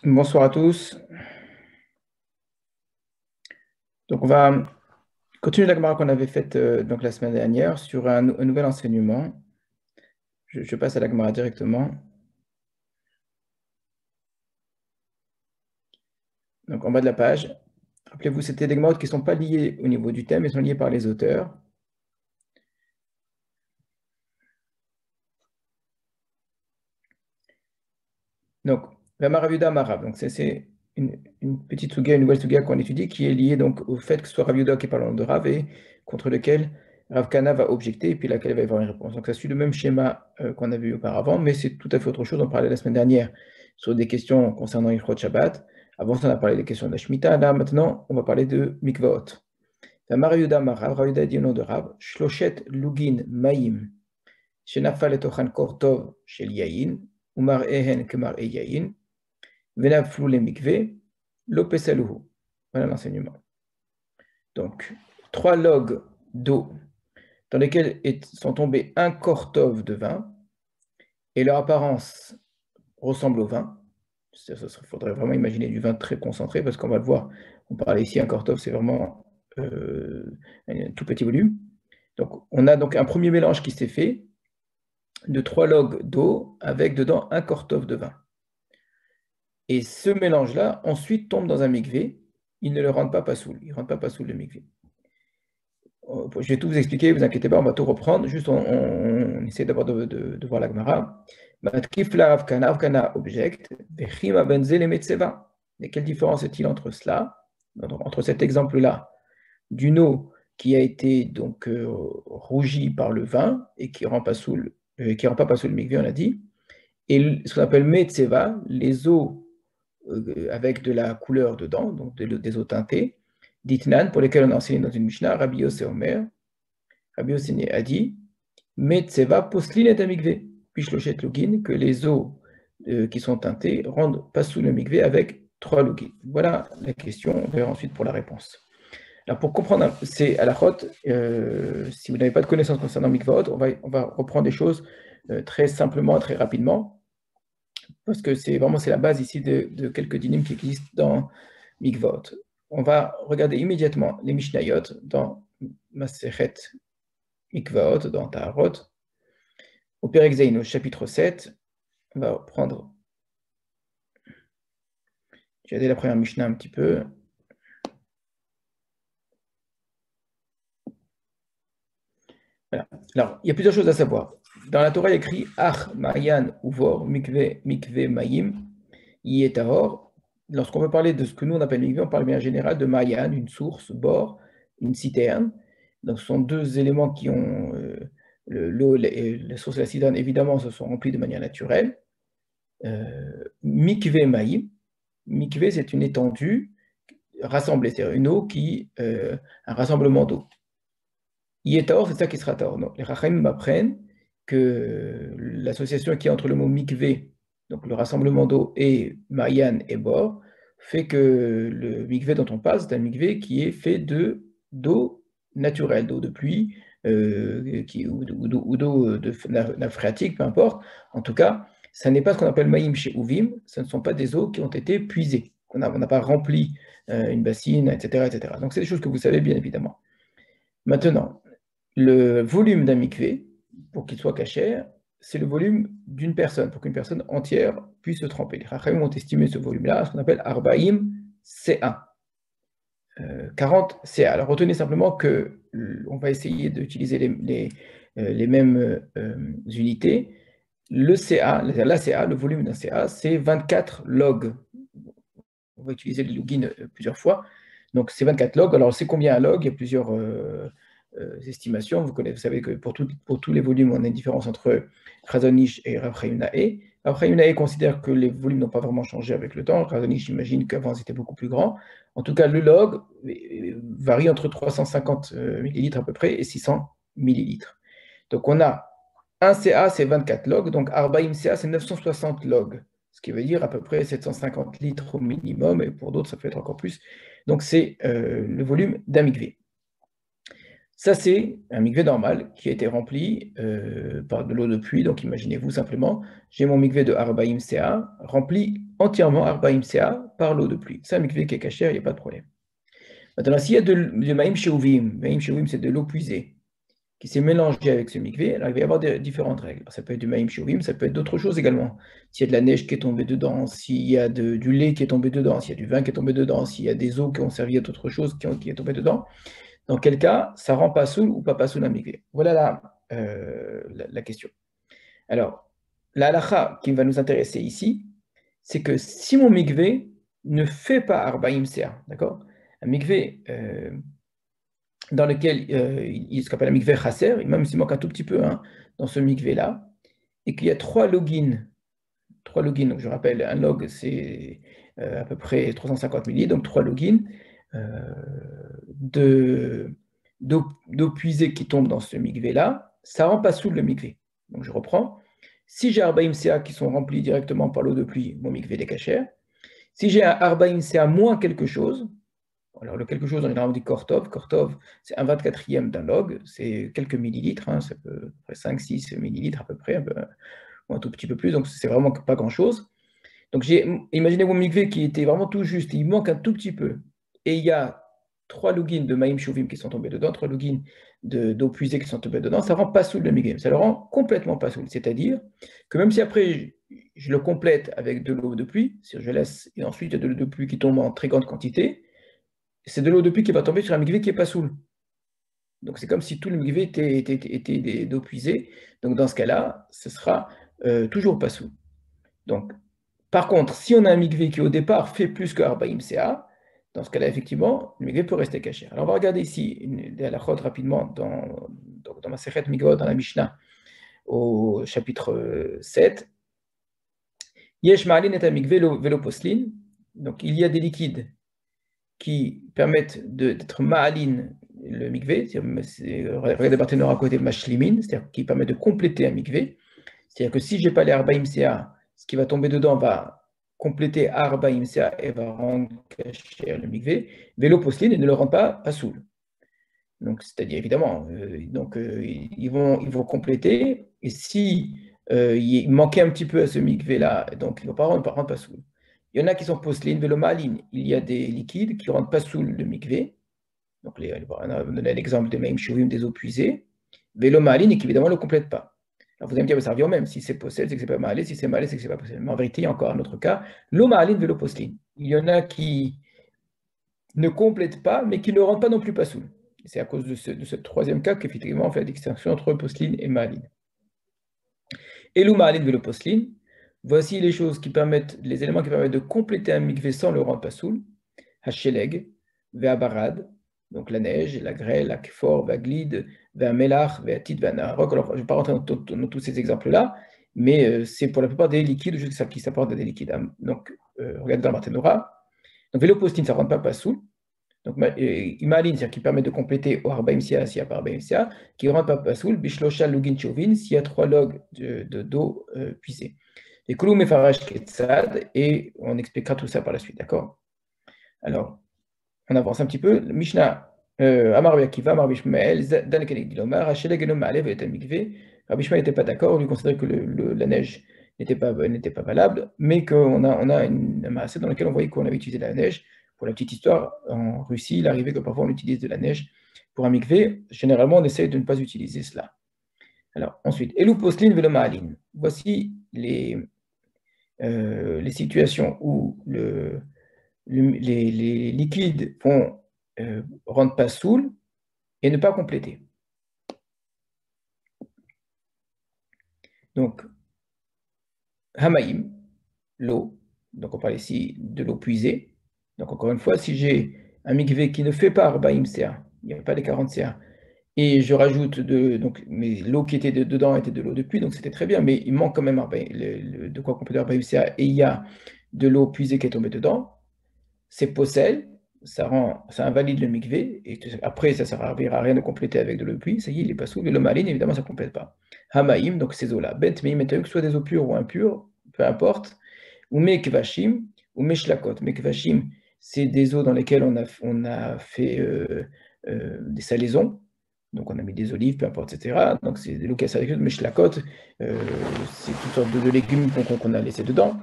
Bonsoir à tous. Donc, on va continuer la Gemara qu'on avait faite donc la semaine dernière sur un nouvel enseignement. Je passe à la Gemara directement. Donc, en bas de la page, rappelez-vous, c'était des Gemarotes qui ne sont pas liés au niveau du thème, mais sont liés par les auteurs. Donc, la Maraviuda Marab. Donc, c'est une petite suga, une nouvelle suga qu'on étudie qui est liée donc au fait que ce soit Raviuda qui parle de Rav et contre lequel Rav Kana va objecter et puis laquelle il va y avoir une réponse. Donc, ça suit le même schéma qu'on a vu auparavant, mais c'est tout à fait autre chose. On parlait la semaine dernière sur des questions concernant Ilchot Shabbat. Avant ça, on a parlé des questions de la Shemitah. Là, maintenant, on va parler de Mikvaot. La Maraviuda Marab, Raviuda dit au nom de Rav, Shloshet Lugin Maim, Shenafal et Ochan Kortov Shel Yain, Umar Ehen Kemar E Yain. Venaflou le mikvé, lopesaluhu. Voilà l'enseignement. Donc, 3 logs d'eau dans lesquels sont tombés un kortov de vin, et leur apparence ressemble au vin. Il faudrait vraiment imaginer du vin très concentré, parce qu'on va le voir, on parle ici, un kortov, c'est vraiment un tout petit volume. Donc, on a donc un premier mélange qui s'est fait de 3 logs d'eau avec dedans un kortov de vin. Et ce mélange-là, ensuite, tombe dans un mikvé. Il ne le rend pas pasoul. Il ne rend pas pasoul le mikvé. Je vais tout vous expliquer, ne vous inquiétez pas, on va tout reprendre. Juste, on essaie d'abord de voir la Gemara. Matkif la Rav Kana object, vechima benzel et metseva. Et quelle différence est-il entre cela, entre cet exemple-là, d'une eau qui a été donc rougie par le vin et qui rend pas soul, qui rend pas pasoul le mikvé, on l'a dit, et ce qu'on appelle metseva, les eaux avec de la couleur dedans, donc des eaux teintées, d'Itnan, pour lesquelles on a enseigné dans une Mishnah, Rabbi Yossé Omer, Rabbi Yossé a dit, Metseva poslin et amigvé, puis Shloshet Lugin, que les eaux qui sont teintées rendent pas sous le migvé avec 3 lugin. Voilà la question, on verra ensuite pour la réponse. Alors pour comprendre, c'est à la chôte, si vous n'avez pas de connaissances concernant Mikvaot, on va reprendre des choses très simplement, très rapidement, parce que c'est la base ici de quelques dynimes qui existent dans Mikvaot. On va regarder immédiatement les Mishnayot dans Masechet Mikvaot, dans Taharot. Au Perek Zayin, au chapitre 7, on va prendre. J'ai regardé la première Mishnah un petit peu. Voilà. Alors, il y a plusieurs choses à savoir. Dans la Torah, il y a écrit Ach, Mayan, Uvor, Mikve, Mikve, Mayim, Yetahor. Lorsqu'on veut parler de ce que nous on appelle Mikve, on parle bien en général de Mayan, une source, bord, une citerne. Donc, ce sont 2 éléments qui ont l'eau, la source et la citerne, évidemment, se sont remplis de manière naturelle. Mikve, Mayim. Mikve, c'est une étendue rassemblée, c'est-à-dire une eau un rassemblement d'eau. Yétaor, c'est ça qui sera Taor. Les Rachamim m'apprennent que l'association qui est entre le mot mikvé, donc le rassemblement d'eau, et Mayan et Bor, fait que le mikvé dont on parle, c'est un mikvé qui est fait d'eau naturelle, d'eau de pluie, ou d'eau de nappe phréatique, peu importe. En tout cas, ça n'est pas ce qu'on appelle Maïm chez Ouvim, ce ne sont pas des eaux qui ont été puisées, on n'a pas rempli une bassine, etc., etc. Donc c'est des choses que vous savez bien évidemment. Maintenant, le volume d'un mikvé, pour qu'il soit cachère, c'est le volume d'une personne, pour qu'une personne entière puisse se tremper. Les Chachamim ont estimé ce volume-là à ce qu'on appelle Arbaïm CA, 40 CA. Alors retenez simplement que on va essayer d'utiliser les mêmes unités. Le CA, la CA, le volume d'un CA, c'est 24 log. On va utiliser le login plusieurs fois. Donc c'est 24 logs. Alors c'est combien un log? Il y a plusieurs estimations. Vous savez que pour tous les volumes, on a une différence entre Chazon-Ish et Rav Chaim Naeh. Rav Chaim Naeh considère que les volumes n'ont pas vraiment changé avec le temps. Chazon-Ish imagine qu'avant c'était beaucoup plus grand. En tout cas, le log varie entre 350 millilitres à peu près et 600 millilitres. Donc on a un CA, c'est 24 logs, donc Arbaïm CA, c'est 960 logs, ce qui veut dire à peu près 750 litres au minimum, et pour d'autres, ça peut être encore plus. Donc c'est le volume d'un mikvé. Ça, c'est un mikvé normal qui a été rempli par de l'eau de pluie. Donc, imaginez-vous simplement, j'ai mon mikvé de Arbaïm CA rempli entièrement Arbaim Sea par l'eau de pluie. C'est un mikvé qui est caché, il n'y a pas de problème. Maintenant, s'il y a de Maïm Sheuvim, c'est de l'eau puisée, qui s'est mélangée avec ce mikvé, alors il va y avoir différentes règles. Alors, ça peut être du Maïm Sheuvim, ça peut être d'autres choses également. S'il y a de la neige qui est tombée dedans, s'il y a du lait qui est tombé dedans, s'il y a du vin qui est tombé dedans, s'il y a des eaux qui ont servi à d'autres choses qui est tombé dedans, dans quel cas ça rend pas soul ou pas soul un mikvé. Voilà la question. Alors, la halakha qui va nous intéresser ici, c'est que si mon mikvé ne fait pas Arbaïm Sea, d'accord? Un mikvé dans lequel il se appelle un mikvé chasser, même s'il manque un tout petit peu hein, dans ce mikvé-là, et qu'il y a 3 logins, donc je rappelle, un log c'est à peu près 350 millilitres, donc 3 logins d'eau puisée qui tombe dans ce mikvé-là, ça rend pas sous le mikvé. Donc je reprends. Si j'ai Arbaïm Sea qui sont remplis directement par l'eau de pluie, mon mikvé est cachère. Si j'ai un Arbaïm Sea moins quelque chose, alors le quelque chose, en général on dit Kortov. Kortov, c'est un 24e d'un log, c'est quelques millilitres, hein, ça peut 5-6 millilitres à peu près, ou un tout petit peu plus, donc c'est vraiment pas grand-chose. Donc imaginez mon mikvé qui était vraiment tout juste, il manque un tout petit peu, et il y a 3 logins de Maïm Shuvim qui sont tombés dedans, 3 logins d'eau puisée qui sont tombés dedans, ça rend pas soul le mikvé, ça le rend complètement pas soul, c'est-à-dire que même si après je le complète avec de l'eau de pluie, si je laisse, et ensuite il y a de l'eau de pluie qui tombe en très grande quantité, c'est de l'eau de pluie qui va tomber sur un mikvé qui n'est pas soul. Donc c'est comme si tout le mikvé était d'eau puisée. Donc dans ce cas-là, ce sera toujours pas soul. Donc, par contre, si on a un mikvé qui au départ fait plus que Arbaïm Sea, dans ce cas-là, effectivement, le mikvé peut rester caché. Alors on va regarder ici la halachot rapidement dans ma Sechet Mikvot, dans la Mishnah, au chapitre 7. Yesh ma'alin et mikvé velo poslin. Donc il y a des liquides qui permettent d'être ma'alin le mikvé, regardez Barthénor à côté de mashlimin, c'est-à-dire qui permet de compléter un mikvé. C'est-à-dire que si je n'ai pas les Arbaïm Sea, ce qui va tomber dedans va compléter Arbaïm Sea et va rendre caché le mikvé. Vélo posline et ne le rend pas soul. Donc, c'est-à-dire évidemment, ils vont compléter. Et si il manquait un petit peu à ce mikvé-là, donc ils ne vont pas rendre pas soul. Il y en a qui sont posline, vélo maline. Il y a des liquides qui ne rendent pas soul le mikvé. Donc, on a donné l'exemple des maïm shuvim, des eaux puisées. Vélo maline et qui évidemment ne le complète pas. Alors vous allez me dire, ça revient au même. Si c'est possède, c'est que c'est pas malé. Si c'est malé, c'est que c'est pas possède. Mais en vérité, il y a encore un autre cas. L'eau maline, vélo posline. Il y en a qui ne complètent pas, mais qui ne rendent pas non plus pas soul. C'est à cause de ce troisième cas qu'effectivement on fait la distinction entre posline et maline. Et l'eau maline, vélo posline. Voici les choses qui permettent, les éléments qui permettent de compléter un mikvé sans le rendre pas soul. Hasheleg, ve'abarad, donc la neige, la grêle, la kfor, la glide, ve'amelach, ve'atit, ve'anarok. Alors, je ne vais pas rentrer dans tous ces exemples-là, mais c'est pour la plupart des liquides, juste qui s'apportent à des liquides. Donc, regardez dans la Barthénora. Donc, vélopostine, ça ne rentre pas soul. Donc, imaline, c'est-à-dire qui permet de compléter au Arbaïm Sia, s'il n'y a pas Arbaïm Sia, qui ne rentre pas soul, bishlosha lugin chovin, s'il y a 3 logs d'eau puisée. Et Kouloum et Farash Ketzad, et on expliquera tout ça par la suite, d'accord? Alors, on avance un petit peu. Mishnah, Amar Rabbi Akiva, Amar Rabbi Ishmael, Dan Kenek Dilomar, Hachelek Enom Ma'alev et Mikvé. Rabbi Ishmael n'était pas d'accord, lui considérait que la neige n'était pas valable, mais qu'on a un maasé dans lequel on voyait qu'on avait utilisé la neige. Pour la petite histoire, en Russie, il arrivait que parfois on utilise de la neige pour un mikvé. Généralement, on essaye de ne pas utiliser cela. Alors, ensuite, Elou Poslin Velo Ma'alin. Voici les situations où les liquides vont rendre pas soul et ne pas compléter. Donc, Hamaïm, l'eau, donc on parle ici de l'eau puisée. Donc encore une fois, si j'ai un mikvé qui ne fait pas Arbaïm CA, il n'y a pas les 40 CA, et je rajoute mais l'eau qui était dedans était de l'eau de pluie, donc c'était très bien, mais il manque quand même de quoi compléter Arbaïm CA, et il y a de l'eau puisée qui est tombée dedans, c'est possède, ça invalide le mikvé, et après ça ne servira à rien de compléter avec de l'eau de pluie, ça y est, il n'est pas soul, et le maline, évidemment, ça ne complète pas. Hamaïm, donc ces eaux-là, bet meim, que ce soit des eaux pures ou impures, peu importe, ou mekvashim, ou meshlakot. Mekvashim, c'est des eaux dans lesquelles on a fait des salaisons, donc on a mis des olives, peu importe, etc. Donc c'est des eaux qui sont meshlakot, c'est toutes sortes de légumes qu'on a laissés dedans.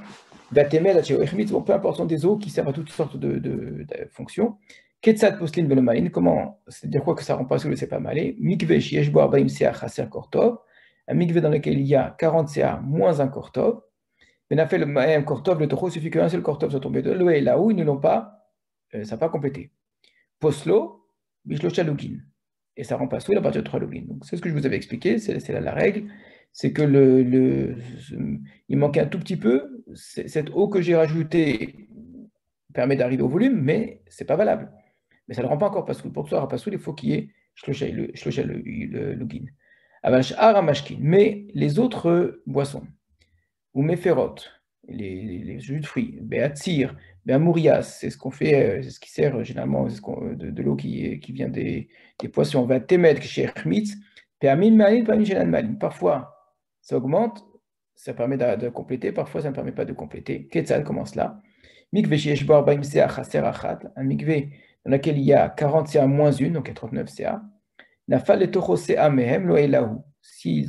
Bon, peu importe, sont des eaux qui servent à toutes sortes de fonctions. Ketzat poslin belomain, comment, c'est-à-dire quoi que ça rend pas soul et c'est pas malé. Mikve sheyesh bo 40 CA chaser kortov, un mikve dans lequel il y a 40 CA moins un kortov. Ben a fait le maïm kortov, le taureau, il suffit qu'un seul kortov soit tombé de l'eau et là où ils ne l'ont pas, ça n'a pas complété. Poslo, bishlocha lugin. Et ça rend pas soul à partir de 3 lugin. Donc c'est ce que je vous avais expliqué, c'est là la règle. C'est que il manquait un tout petit peu. Cette eau que j'ai rajoutée permet d'arriver au volume, mais c'est pas valable. Mais ça ne le rend pas encore pasoul. Pour que ce soit pasoul, il faut qu'il y ait shloshah lugin. Avash aramashkin. Mais les autres boissons, ou meferot, les jus de fruits, beatzir, beamourias, c'est ce qu'on fait, c'est ce qui sert généralement de l'eau qui vient des poissons. Vatemet kshechmitz, peamin malin, peamin shenan malin. Parfois, ça augmente, ça permet de compléter, parfois ça ne permet pas de compléter. Ketzal commence là. Mikve sheyesh bo 40 CA chaser achat, un mikve dans lequel il y a 40 CA moins une, donc il y a 39 CA. Nafal et toho CA mehem lo elahu. S'il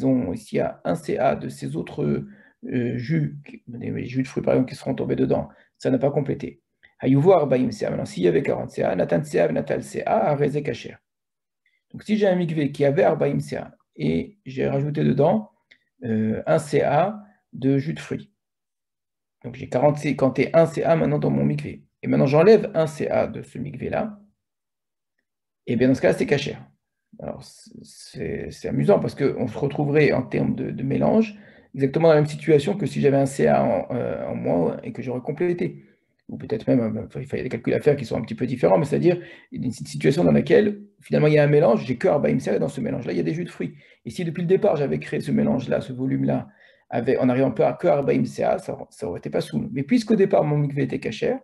y a un CA de ces autres jus, les jus de fruits par exemple qui seront tombés dedans, ça n'a pas complété. Hayuvo 40 CA. Maintenant, s'il y avait 40 CA, Natan CA, Natal CA, Areze Kacher. Donc si j'ai un mikve qui avait 40 CA et j'ai rajouté dedans un CA de jus de fruits. Donc j'ai 40 C, quand tu 1 CA maintenant dans mon mikvé. Et maintenant j'enlève un CA de ce mikvé-là. Et bien dans ce cas, c'est cachère. Alors c'est amusant parce qu'on se retrouverait en termes de mélange exactement dans la même situation que si j'avais un CA en moins et que j'aurais complété. Ou peut-être même, il y a des calculs à faire qui sont un petit peu différents, mais c'est-à-dire une situation dans laquelle finalement il y a un mélange, j'ai que 40 CA et dans ce mélange-là, il y a des jus de fruits. Et si depuis le départ j'avais créé ce mélange-là, ce volume-là, en arrivant peu à que 40 CA, ça aurait été pas soul. Mais puisqu'au départ mon mikvé était cachère,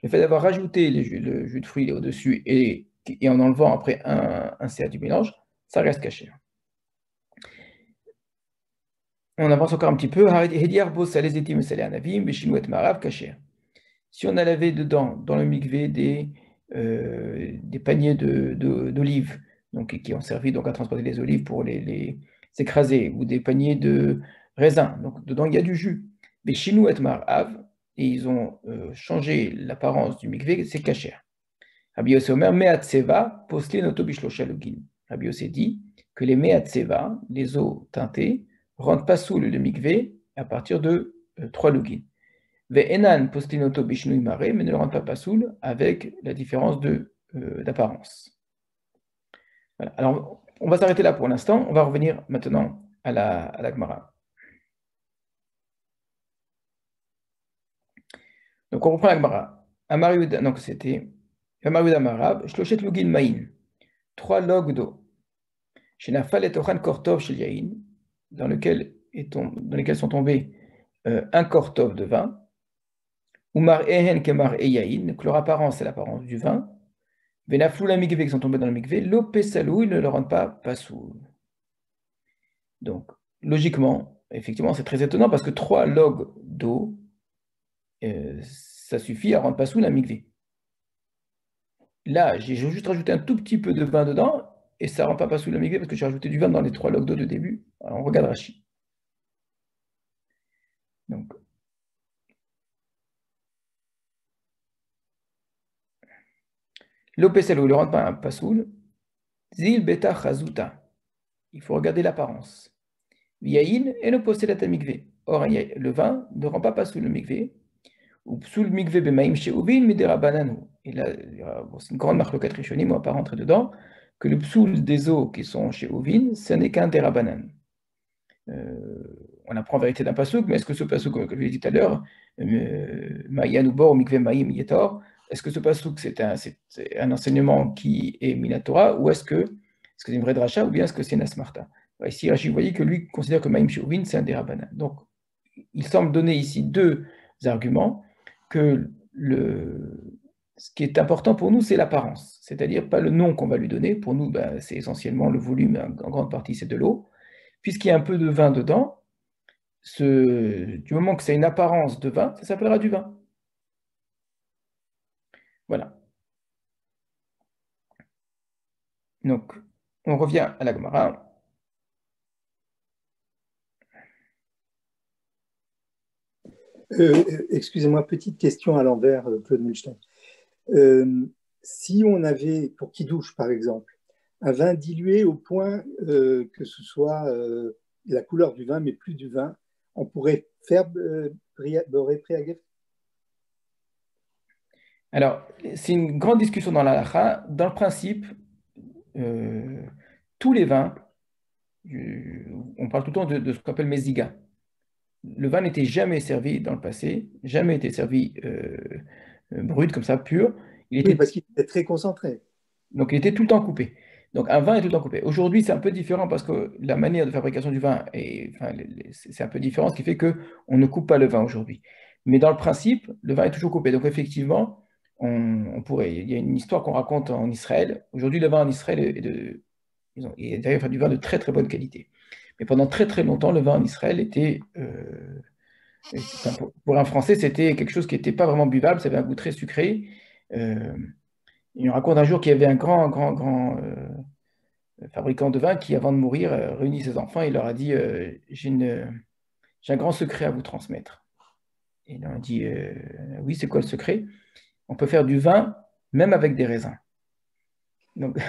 le fait d'avoir rajouté le jus de fruits au-dessus et en enlevant après un CA du mélange, ça reste caché. On avance encore un petit peu. Si on a lavé dedans, dans le mikvé, des paniers d'olives, donc, qui ont servi donc, à transporter les olives pour les écraser, ou des paniers de raisins, donc dedans il y a du jus. Mais Shinou et Marav, et ils ont changé l'apparence du mikvé, c'est caché. Rabbi Yossé Omer, Meatseva, posté noto bishlocha lugin. Rabbi Yossé dit que les Meatseva, les eaux teintées, rendent pas sous le mikvé à partir de 3 lugin. Ve'enan posté noto bishnui mare, mais ne le rendent pas pasoul avec la différence d'apparence. Voilà. Alors, on va s'arrêter là pour l'instant. On va revenir maintenant à la Gemara. Donc, on reprend la Gemara. Donc, c'était Amariuda Marab, Shloshet Lugin Maïn. 3 logs d'eau. Chez Nafal et Ochan Kortov chez Yain, dans lesquels sont tombés un Kortov de vin, Umar Ehen Kemar et Yain, que leur apparence est l'apparence du vin, Venaflou la Mikvé qui sont tombés dans le Mikvé, Lopé Salou, ils ne le rendent pas pasoul. Donc, logiquement, effectivement, c'est très étonnant parce que 3 logs d'eau, ça suffit à rendre pasoul un Mikvé. Là, j'ai juste rajouté un tout petit peu de vin dedans et ça ne rend pas pasoul le mikvé parce que j'ai rajouté du vin dans les 3 logs d'eau de début. Alors, on regarde Rashi. Donc, l'opesel ou le rend pas pasoul. Zil beta chazuta. Il faut regarder l'apparence. Yain et le poselat mikvé. Or, le vin ne rend pas pasoul le mikvé. Ou psoul mikvé bemaim chez Uvin midera bananu. Et là, c'est une grande marque rishonim, on ne va pas rentrer dedans, que le psoul des eaux qui sont chez Uvin, ce n'est qu'un derabanan. On apprend en vérité d'un pasouk, mais est-ce que ce pasouk, comme je l'ai dit tout à l'heure, Mayanubor, Mikve Maïm Yetor, est-ce que ce pasouk c'est un enseignement qui est Minatora, ou est-ce que c'est une vraie dracha, ou bien est-ce que c'est une asmarta? Ici, Rachid, vous voyez que lui considère que Maïm Shuvin, c'est un dérabana. Donc, il semble donner ici 2 arguments, que ce qui est important pour nous, c'est l'apparence, c'est-à-dire pas le nom qu'on va lui donner. Pour nous, c'est essentiellement le volume, en grande partie, c'est de l'eau. Puisqu'il y a un peu de vin dedans, du moment que c'est une apparence de vin, ça s'appellera du vin. Voilà. Donc, on revient à la Gemara. Excusez-moi, petite question à l'envers, Claude Mulstein. Euh, Si on avait, pour qui douche par exemple, un vin dilué au point que ce soit la couleur du vin, mais plus du vin, on pourrait faire beurrer Priaguef? Alors, c'est une grande discussion dans la halakha. Dans le principe, euh, tous les vins, on parle tout le temps de ce qu'on appelle meziga. Le vin n'était jamais servi dans le passé, jamais été servi brut comme ça, pur. Il Oui, était, parce qu'il est très concentré. donc il était tout le temps coupé. Donc un vin est tout le temps coupé. Aujourd'hui, c'est un peu différent parce que la manière de fabrication du vin est, enfin, c'est un peu différent, ce qui fait que on ne coupe pas le vin aujourd'hui. Mais dans le principe, le vin est toujours coupé. Donc effectivement, on pourrait. Il y a une histoire qu'on raconte en Israël. Aujourd'hui, le vin en Israël est d'ailleurs du vin de très très bonne qualité. Mais pendant très très longtemps, le vin en Israël était enfin, pour un Français, c'était quelque chose qui n'était pas vraiment buvable, ça avait un goût très sucré. Euh, il raconte un jour qu'il y avait un grand fabricant de vin qui, avant de mourir, réunit ses enfants et leur a dit j'ai un grand secret à vous transmettre. Et il leur a dit oui, c'est quoi le secret? On peut faire du vin même avec des raisins. Donc,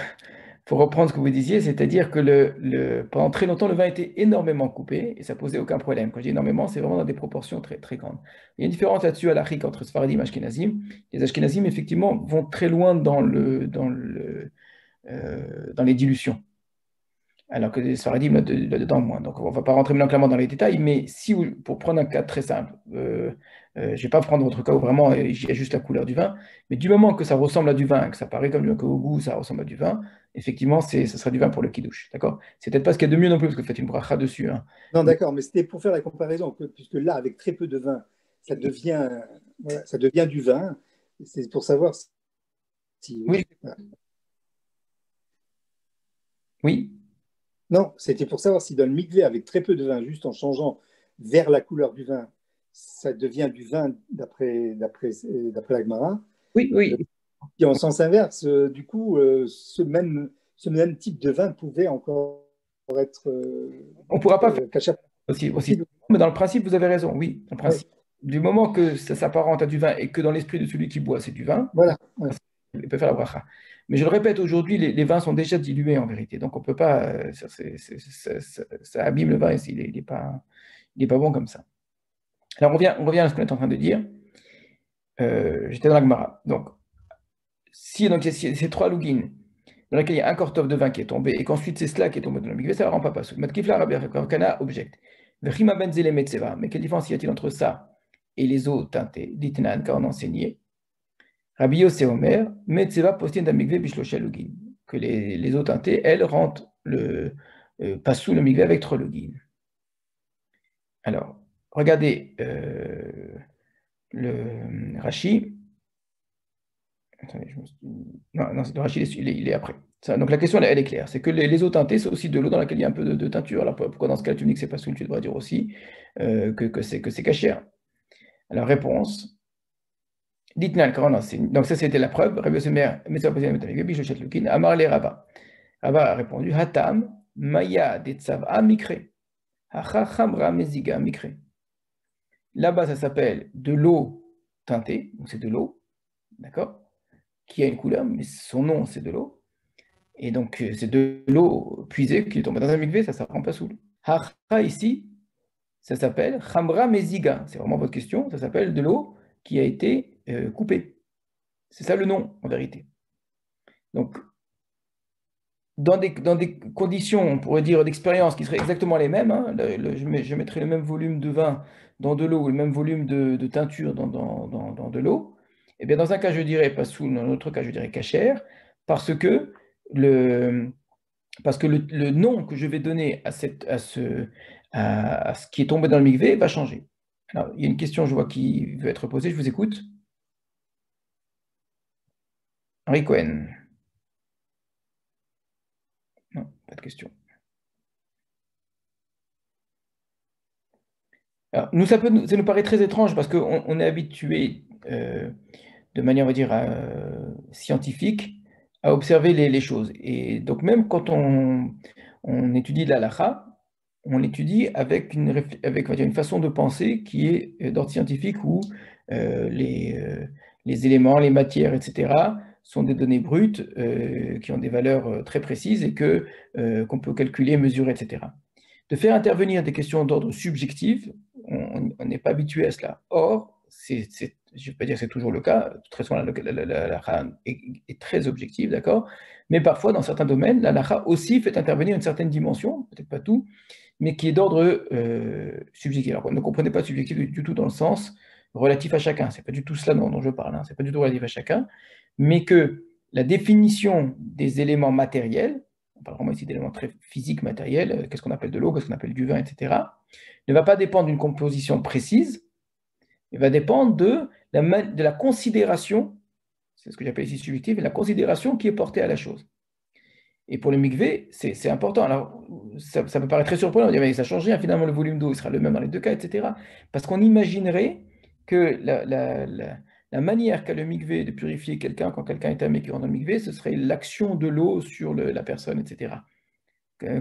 pour reprendre ce que vous disiez, c'est-à-dire que pendant très longtemps, le vin était énormément coupé et ça posait aucun problème. Quand je dis énormément, c'est vraiment dans des proportions très, très grandes. Il y a une différence là-dessus à l'Afrique entre Sfaradim et Ashkenazim. Les Ashkenazim, effectivement, vont très loin dans les dilutions, alors que les Sfaradim, là-dedans, moins. Donc, on ne va pas rentrer maintenant clairement dans les détails, mais si pour prendre un cas très simple, je ne vais pas prendre votre cas où vraiment il y a juste la couleur du vin, mais du moment que ça ressemble à du vin, que ça paraît comme du vin, qu'au goût ça ressemble à du vin, effectivement, ce sera du vin pour le kidouche. D'accord? C'est peut-être pas ce qu'il y a de mieux non plus, parce que vous faites une bracha dessus, hein. Non, d'accord, mais c'était pour faire la comparaison, puisque là, avec très peu de vin, ça devient, voilà, ça devient du vin. C'est pour savoir si, Oui, voilà. oui. Non, c'était pour savoir si dans le mikvé, avec très peu de vin, juste en changeant vers la couleur du vin, ça devient du vin d'après la Gemara. Oui, Euh, oui. Et en sens inverse, du coup, ce même type de vin pouvait encore être On ne pourra pas faire caché pour aussi. qui. Mais dans le principe, vous avez raison, oui. Dans le Oui, principe, du moment que ça s'apparente à du vin et que dans l'esprit de celui qui boit, c'est du vin, voilà. Ouais. il peut faire la bracha. Mais je le répète, aujourd'hui, les vins sont déjà dilués en vérité. Donc on ne peut pas. Ça abîme le vin et il est pas bon comme ça. Alors on revient à ce qu'on est en train de dire. J'étais dans la Gemara. Donc, si donc, il y a ces trois lougines dans lesquels il y a un kortov de vin qui est tombé et qu'ensuite c'est cela qui est tombé dans le mikvé, ça ne rend pas pasoul. Matkifla Rabbi Kana objecte. Vechima ben zele metzeva. Mais quelle différence y a-t-il entre ça et les eaux teintées? Ditnan, car on enseignait. Rabbi Yosef Omer, metzeva postin da mikvé bishloshel lugin. Que les eaux teintées, elles rentrent pasoul le mikvé avec trois lugin. Alors, regardez le Rashi. Attendez, non, non, le Rachid, il est après. Donc la question, elle est claire. C'est que les eaux teintées, c'est aussi de l'eau dans laquelle il y a un peu de teinture. Alors pourquoi dans ce cas tu me dis que c'est pas saoul, tu devrais dire aussi que c'est cachère. Alors réponse. Ditnal, donc ça c'était la preuve. Rabbi Yosemer, Amar le Rabba. Rabba a répondu, Hatam, Maya de mikre. Hachachamra meziga mikre. Là-bas, ça s'appelle de l'eau teintée, donc c'est de l'eau, d'accord, qui a une couleur, mais son nom c'est de l'eau. Et donc, c'est de l'eau puisée qui est tombée dans un mikvé, ça ne rend pas saoul. Hacha ici, ça s'appelle Khamra Meziga. C'est vraiment votre question. Ça s'appelle de l'eau qui a été coupée. C'est ça le nom, en vérité. Donc, dans des conditions, on pourrait dire, d'expérience qui seraient exactement les mêmes, hein, je mettrais le même volume de vin dans de l'eau, le même volume de teinture dans de l'eau, et bien dans un cas, je dirais pas saoul, dans l'autre cas, je dirais cachère, parce que le, Parce que le nom que je vais donner à ce qui est tombé dans le mikvé va changer. Alors, il y a une question, je vois, qui veut être posée, je vous écoute. Henri Cohen. Non, pas de question. Alors, ça nous paraît très étrange parce qu'on est habitué de manière, on va dire, scientifique à observer les choses. Et donc, même quand on étudie la halakha, on l'étudie avec on va dire, une façon de penser qui est d'ordre scientifique où euh, les, euh, les éléments, les matières, etc., sont des données brutes qui ont des valeurs très précises et qu'on peut calculer, mesurer, etc. De faire intervenir des questions d'ordre subjectif, on n'est pas habitué à cela. Or, je ne vais pas dire que c'est toujours le cas, très souvent la halakha est très objective, d'accord? Mais parfois, dans certains domaines, la halakha aussi fait intervenir une certaine dimension, peut-être pas tout, mais qui est d'ordre subjectif. Alors, ne comprenez pas subjectif du tout dans le sens relatif à chacun. C'est pas du tout cela dont je parle, hein. C'est pas du tout relatif à chacun, mais que la définition des éléments matériels, on parle vraiment ici d'éléments très physiques, matériels, qu'est-ce qu'on appelle de l'eau, qu'est-ce qu'on appelle du vin, etc., ne va pas dépendre d'une composition précise, mais va dépendre de la considération, c'est ce que j'appelle ici subjectif, et la considération qui est portée à la chose. Et pour le mikvé, c'est important. Alors, ça peut paraître très surprenant, on dit, mais ça change rien, finalement, le volume d'eau il sera le même dans les deux cas, etc. Parce qu'on imaginerait que la manière qu'a le mikvé de purifier quelqu'un quand quelqu'un est tamé qui rentre dans le mikvé, ce serait l'action de l'eau sur la personne, etc.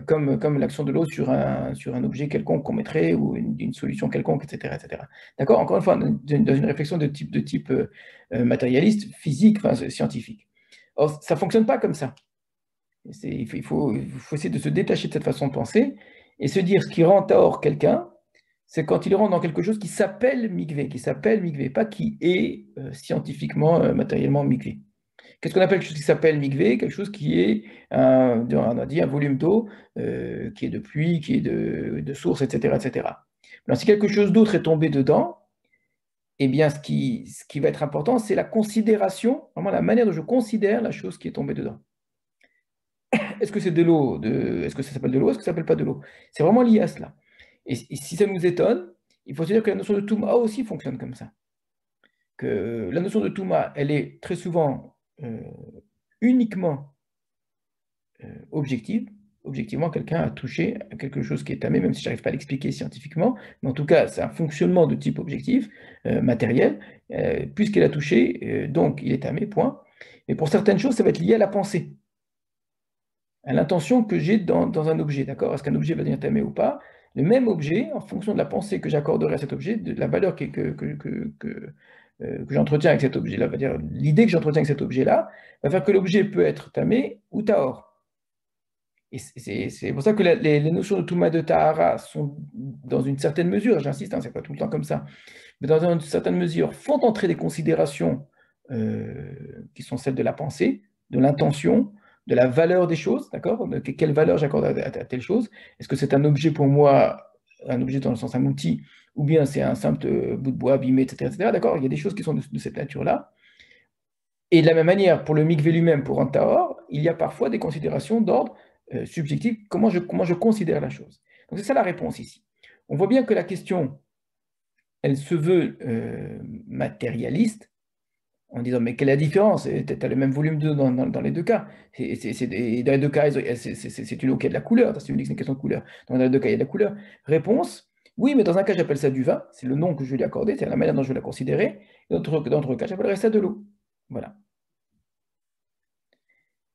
Comme l'action de l'eau sur un objet quelconque qu'on mettrait ou une solution quelconque, etc. etc. D'accord? Encore une fois, dans une réflexion de type matérialiste, physique, enfin, scientifique. Or, ça ne fonctionne pas comme ça. Il faut essayer de se détacher de cette façon de penser et se dire ce qui rend Tahor quelqu'un, c'est quand il rentre dans quelque chose qui s'appelle mikvé, pas qui est scientifiquement, matériellement mikvé. Qu'est-ce qu'on appelle quelque chose qui s'appelle mikvé? Quelque chose qui est, on a dit, un volume d'eau qui est de pluie, qui est de source, etc., etc. Alors, si quelque chose d'autre est tombé dedans, eh bien, ce qui va être important, c'est la considération, vraiment la manière dont je considère la chose qui est tombée dedans. Est-ce que c'est de l'eau Est-ce que ça s'appelle de l'eau? Est-ce que ça s'appelle pas de l'eau? C'est vraiment lié à cela. Et si ça nous étonne, il faut se dire que la notion de Touma aussi fonctionne comme ça. Que la notion de Touma, elle est très souvent uniquement objective. Objectivement, quelqu'un a touché à quelque chose qui est tamé, même si je n'arrive pas à l'expliquer scientifiquement, mais en tout cas, c'est un fonctionnement de type objectif, matériel, puisqu'il a touché, donc il est tamé, point. Mais pour certaines choses, ça va être lié à la pensée, à l'intention que j'ai dans un objet, d'accord? Est-ce qu'un objet va devenir tamé ou pas? Le même objet, en fonction de la pensée que j'accorderai à cet objet, de la valeur que j'entretiens avec cet objet-là, va dire l'idée que j'entretiens avec cet objet-là, va faire que l'objet peut être tamé ou tahor. Et c'est pour ça que les notions de Touma de Tahara sont, dans une certaine mesure, j'insiste, hein, c'est pas tout le temps comme ça, mais dans une certaine mesure, font entrer des considérations qui sont celles de la pensée, de l'intention, de la valeur des choses, d'accord? Quelle valeur j'accorde à telle chose? Est-ce que c'est un objet pour moi, un objet dans le sens un outil, ou bien c'est un simple bout de bois abîmé, etc., etc., d'accord? Il y a des choses qui sont de cette nature-là. Et de la même manière, pour le mikvé lui-même, pour un tahor, il y a parfois des considérations d'ordre subjectif, comment je considère la chose. Donc c'est ça la réponse ici. On voit bien que la question, elle se veut matérialiste, en disant, mais quelle est la différence? Tu as le même volume d'eau dans les deux cas. Et dans les deux cas, c'est une eau qui a de la couleur, c'est une question de couleur. Dans les deux cas, il y a de la couleur. Réponse, oui, mais dans un cas, j'appelle ça du vin, c'est le nom que je vais lui accorder, c'est la manière dont je vais la considérer. Dans d'autres cas, j'appellerai ça de l'eau. Voilà.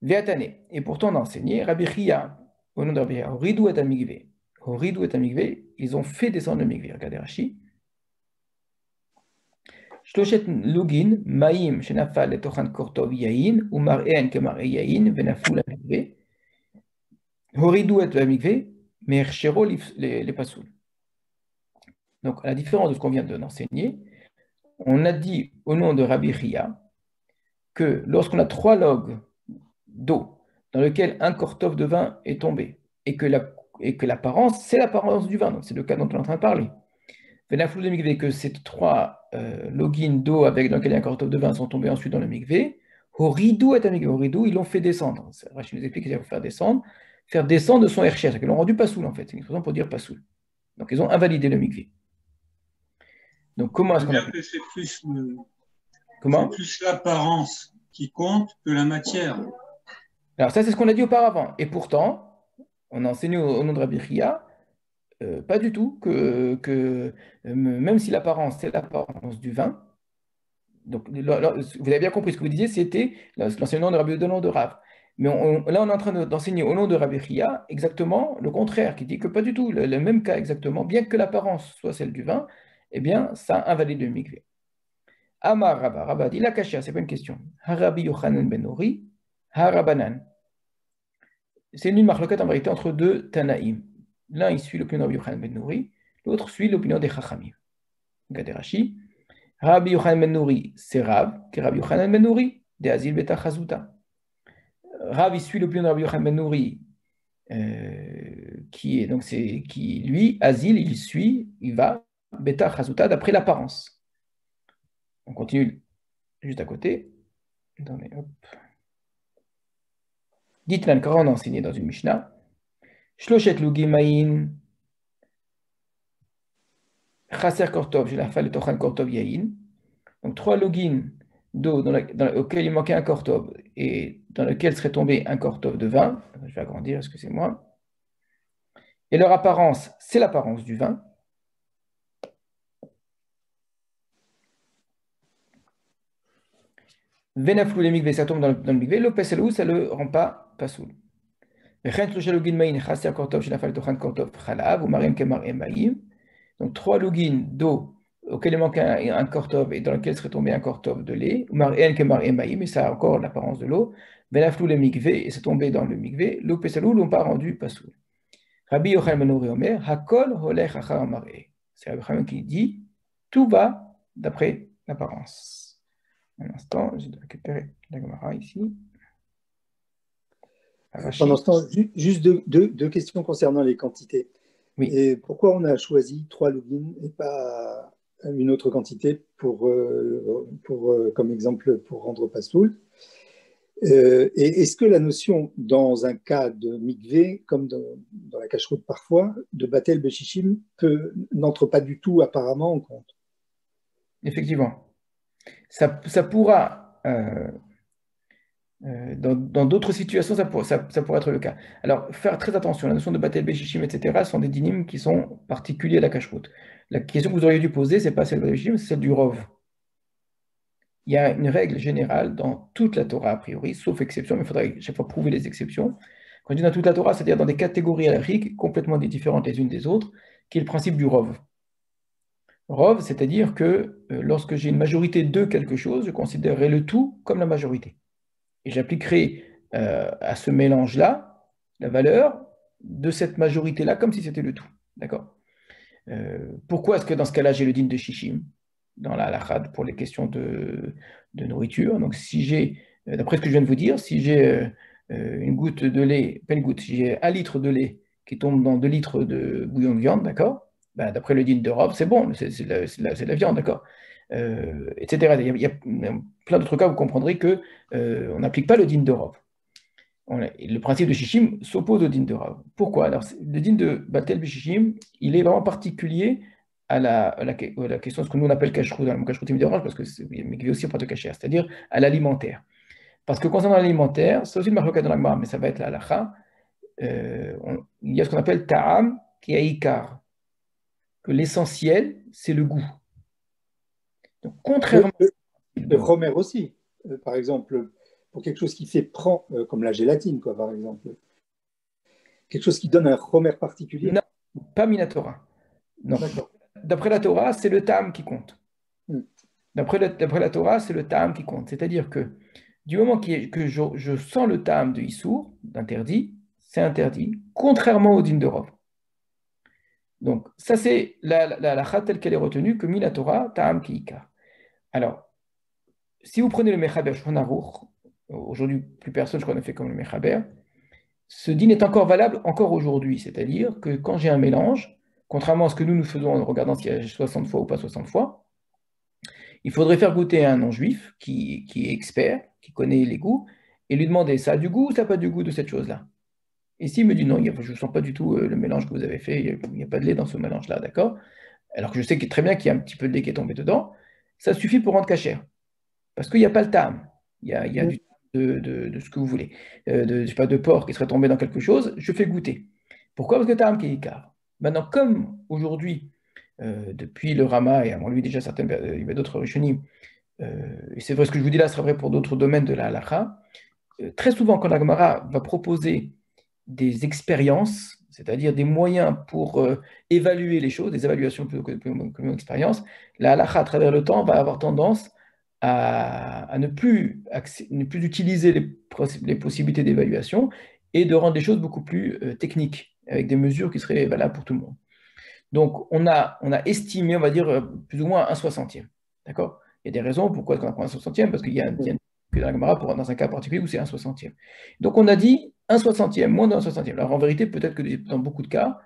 Veatane. Et pourtant, on a enseigné, Rabbi Chia, au nom de Rabbi Chia, Horidou et Amigvé. Horidou et Amigvé, ils ont fait descendre le Migvé. Regardez Rashi. Shloshet lugin, maim, shenafal, letochan kortov yain, ou mar'en que mar'e yain, venafou la Migvé. Horidou et Amigvé, mais Rchero les pasoul. Donc, à la différence de ce qu'on vient d'enseigner, on a dit au nom de Rabbi Chia que lorsqu'on a 3 logs d'eau dans lequel un kortov de vin est tombé et que l'apparence, c'est l'apparence du vin, donc c'est le cas dont on est en train de parler. Venaflou de mikvé, que ces 3 logins d'eau avec dans lequel il y a un kortov de vin sont tombés ensuite dans le mikvé. Horidou est un mikvé. Horidou, ils l'ont fait descendre. Rachid nous explique qu'il faut faire descendre de son hercher, c'est qu'ils l'ont rendu pasoul en fait. C'est une expression pour dire pasoul. Donc ils ont invalidé le mikvé. Donc comment est-ce qu'on a que c'est Comment? plus l'apparence qui compte que la matière. Alors ça, c'est ce qu'on a dit auparavant. Et pourtant, on a enseigné au nom de Rabbi Chia, pas du tout, même si l'apparence, c'est l'apparence du vin, donc vous avez bien compris ce que vous disiez, c'était l'enseignement de Rabbi Odonon de Rav. Mais là, on est en train d'enseigner au nom de Rabbi Chia exactement le contraire, qui dit que pas du tout, le même cas exactement, bien que l'apparence soit celle du vin, eh bien, ça invalide le mikvé. Amar Rabba, Rabba dit la kasha, c'est pas une question. Harabi Yochanan ben Nori, Harabanan. C'est une marloquette en vérité entre deux Tanaïm. L'un, il suit l'opinion de Rabbi Yochanan ben Nori, l'autre suit l'opinion des Chachamim. Regardez Rashi. Rabbi Yochanan ben Nori, c'est Rav, qui est Rabbi Yochanan ben Nori, de Azil Beta Chazuta. Rav, il suit l'opinion de Rabbi Yochanan ben Nori, qui lui, Azil, il suit, il va Beta Chazuta d'après l'apparence. On continue juste à côté. Attendez, hop. Dites-le, quand on a enseigné dans une Mishnah, Shloshet Lugimain, Chaser Kortov, j'ai la falle de Tochan Kortov Yain. Donc 3 logins d'eau auquel il manquait un Kortov et dans lequel serait tombé un Kortov de vin. Je vais agrandir, excusez-moi. Et leur apparence, c'est l'apparence du vin. Venaflou les mikvé, ça tombe dans le mikvé. L'opesselou, ça ne le rend pas pasoul. Donc 3 logins d'eau auquel il manque un kortov et dans lequel serait tombé un kortov de lait, mais ça a encore l'apparence de l'eau. Venaflou les mikvé, et c'est tombé dans le mikvé. L'opesselou l'ont pas rendu pasoul. Rabbi Yochanan ben Nori Omer, Hakol holech achar mar'eh. C'est Rabbi Yochanan qui dit, tout va d'après l'apparence. Un instant, je dois récupérer la Gemara ici. Pendant ce temps, juste deux questions concernant les quantités. Oui. Et pourquoi on a choisi 3 lugines et pas une autre quantité comme exemple pour rendre pasoul? Et est-ce que la notion, dans un cas de mikvé, comme dans la cacheroute parfois, de batel beshishim, n'entre pas du tout apparemment en compte? Effectivement. Ça pourra, dans d'autres situations, ça pourrait être le cas. Alors, faire très attention, la notion de batel beshishim, etc., sont des dynimes qui sont particuliers à la cacheroute. La question que vous auriez dû poser, ce n'est pas celle de beshishim, c'est celle du rov. Il y a une règle générale dans toute la Torah, a priori, sauf exception, mais il faudrait chaque fois prouver les exceptions. Quand on dit dans toute la Torah, c'est-à-dire dans des catégories halachiques complètement différentes les unes des autres, qui est le principe du rov. Rov, c'est-à-dire que lorsque j'ai une majorité de quelque chose, je considérerai le tout comme la majorité. Et j'appliquerai à ce mélange-là la valeur de cette majorité-là comme si c'était le tout. D'accord ? Pourquoi est-ce que dans ce cas-là, j'ai le din de Shishim dans la halakha pour les questions de nourriture? Donc, si j'ai, d'après ce que je viens de vous dire, si j'ai une goutte de lait, pas une goutte, si j'ai 1 litre de lait qui tombe dans 2 litres de bouillon de viande, d'accord? Ben, d'après le din de Rov, c'est bon, c'est de la viande, d'accord? Etc. Il y a plein d'autres cas, vous comprendrez que on n'applique pas le din de Rov. Le principe de Shishim s'oppose au din de Rav. Pourquoi? Alors, le din de Batel Bishishim, il est vraiment particulier à la question de ce que nous on appelle kashrut. Dans le kashrut, il me dérange parce que mais aussi pas de kasher, c'est-à-dire à l'alimentaire. Parce que concernant l'alimentaire, c'est aussi une marloquette dans la Gemara, mais ça va être la halakha. Il y a ce qu'on appelle ta'am qui est ikar, que l'essentiel, c'est le goût. Donc, contrairement. Le romer aussi, par exemple, pour quelque chose qui prend, comme la gélatine, quoi, par exemple. Quelque chose qui donne un romer particulier. Non, pas Minatora. Non. D'après la Torah, c'est le ta'am qui compte. D'après la Torah, c'est le ta'am qui compte. C'est-à-dire que du moment que je sens le ta'am de Issour, d'interdit, c'est interdit, contrairement au din de Rov. Donc, ça, c'est la halakha telle qu'elle est retenue, que Minatora, ta'am ki ikar. Alors, si vous prenez le Mechaber Shulchan Aruch, aujourd'hui, plus personne, je crois, ne fait comme le Mechaber, ce din est encore valable encore aujourd'hui. C'est-à-dire que quand j'ai un mélange, contrairement à ce que nous faisons en regardant s'il y a 60 fois ou pas 60 fois, il faudrait faire goûter à un non-juif qui est expert, qui connaît les goûts, et lui demander ça a du goût ou ça n'a pas du goût de cette chose-là. Et s'il me dit non, je ne sens pas du tout le mélange que vous avez fait, il n'y a pas de lait dans ce mélange-là, d'accord? Alors que je sais très bien qu'il y a un petit peu de lait qui est tombé dedans, ça suffit pour rendre cachère. Parce qu'il n'y a pas le tam. Il y a du de ce que vous voulez. Je sais pas, de porc qui serait tombé dans quelque chose, je fais goûter. Pourquoi? Parce que tam qui est ikar. Maintenant, comme aujourd'hui, depuis le Rama, et avant lui déjà il y avait d'autres rishonim, et c'est vrai ce que je vous dis là, ce serait vrai pour d'autres domaines de la halakha, très souvent, quand la Gemara va proposer des expériences, c'est-à-dire des moyens pour évaluer les choses, des évaluations plutôt que une expérience, la halakha, à travers le temps, va avoir tendance à ne plus utiliser les possibilités d'évaluation et de rendre les choses beaucoup plus techniques, avec des mesures qui seraient valables pour tout le monde. Donc, on a estimé, on va dire, plus ou moins un soixantième. D'accord? Il y a des raisons pourquoi on prend un soixantième, parce qu'il y a que dans la Gemara, dans un cas particulier où c'est un soixantième. Donc, on a dit un soixantième, moins d'un soixantième. Alors, en vérité, peut-être que dans beaucoup de cas,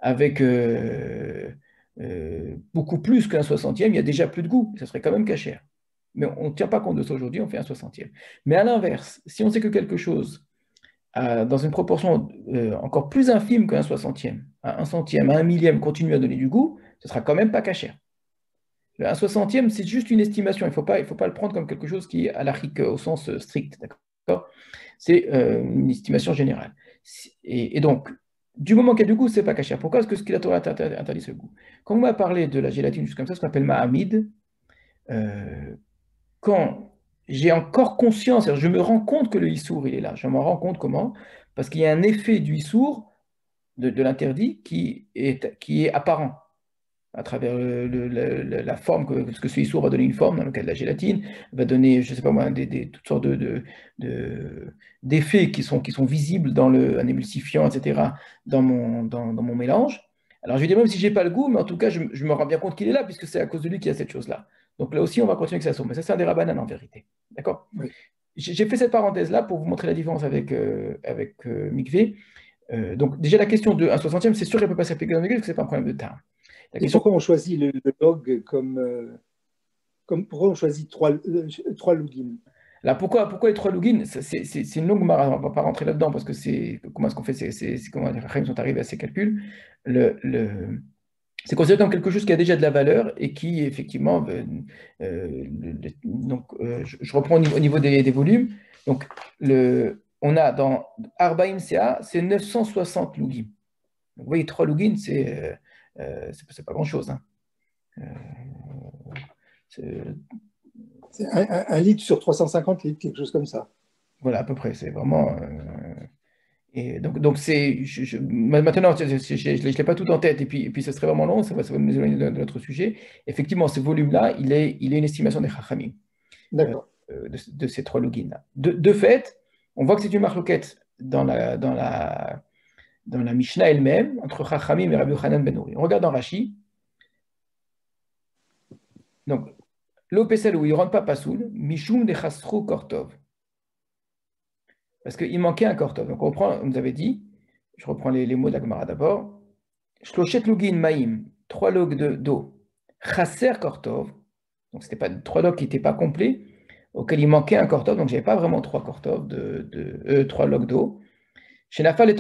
avec beaucoup plus qu'un soixantième, il y a déjà plus de goût. Ça serait quand même cachère. Mais on ne tient pas compte de ça aujourd'hui, on fait un soixantième. Mais à l'inverse, si on sait que quelque chose dans une proportion encore plus infime qu'un soixantième, à un centième, à un millième, continue à donner du goût, ce sera quand même pas cachère. Un soixantième, c'est juste une estimation. Il faut pas le prendre comme quelque chose qui est halachique au sens strict. D'accord? C'est une estimation générale. Et donc, du moment qu'il y a du goût, c'est pas cachère. Pourquoi est-ce que la Torah interdit ce goût? Quand on m'a parlé de la gélatine, juste comme ça, ce qu'on appelle ma'amid, quand j'ai encore conscience, je me rends compte que le issour, il est là. Je m'en rends compte comment? Parce qu'il y a un effet du issour, de l'interdit, qui est apparent à travers la forme, parce que ce issour va donner une forme, dans le cas de la gélatine, va donner, je ne sais pas moi, toutes sortes d'effets qui sont visibles dans un émulsifiant, etc., dans mon mélange. Alors je vais dire, même si je n'ai pas le goût, mais en tout cas, je me rends bien compte qu'il est là, puisque c'est à cause de lui qu'il y a cette chose-là. Donc là aussi, on va continuer avec ça source. Mais ça, c'est un des rabbanan en vérité. D'accord? Oui. J'ai fait cette parenthèse-là pour vous montrer la différence avec Mikvé. Donc déjà, la question de 1/60, c'est sûr qu'elle ne peut pas s'appliquer dans Mikvé, parce que ce n'est pas un problème de temps. Et pourquoi on choisit le log pourquoi on choisit trois logins? Là, pourquoi les 3 logins? C'est une longue mara, on ne va pas rentrer là-dedans parce que comment est-ce qu'on fait, comment les Chachamim sont arrivés à ces calculs. C'est considéré comme quelque chose qui a déjà de la valeur et qui, effectivement, je reprends au niveau des volumes. Donc, on a dans Arbaim CA, c'est 960 lugim. Vous voyez, 3 lugim, c'est pas grand-chose. Hein. C'est un litre sur 350 litres, quelque chose comme ça. Voilà, à peu près. C'est vraiment. Et donc c'est. Maintenant, je ne l'ai pas tout en tête, et puis ça serait vraiment long, ça va nous éloigner de notre sujet. Effectivement, ce volume-là, il est une estimation des Chachamim. D'accord. De ces 3 logins-là. De fait, on voit que c'est une marloquette dans la Mishnah elle-même, entre Chachamim et Rabbi Yochanan ben Nuri. On regarde dans Rashi. Donc, l'Opesel, il ne rentre pas Pasoul, Mishum de Chasru Kortov. Parce qu'il manquait un Kortov. Donc, on nous avait dit, je reprends les mots de la Gemara d'abord, Shloshet Lugin Maïm, 3 logs d'eau, Chaser Kortov, donc c'était pas 3 logs qui n'étaient pas complets, auquel il manquait un Kortov, donc je n'avais pas vraiment 3 Kortov, 3 logs d'eau. Chez Nafal et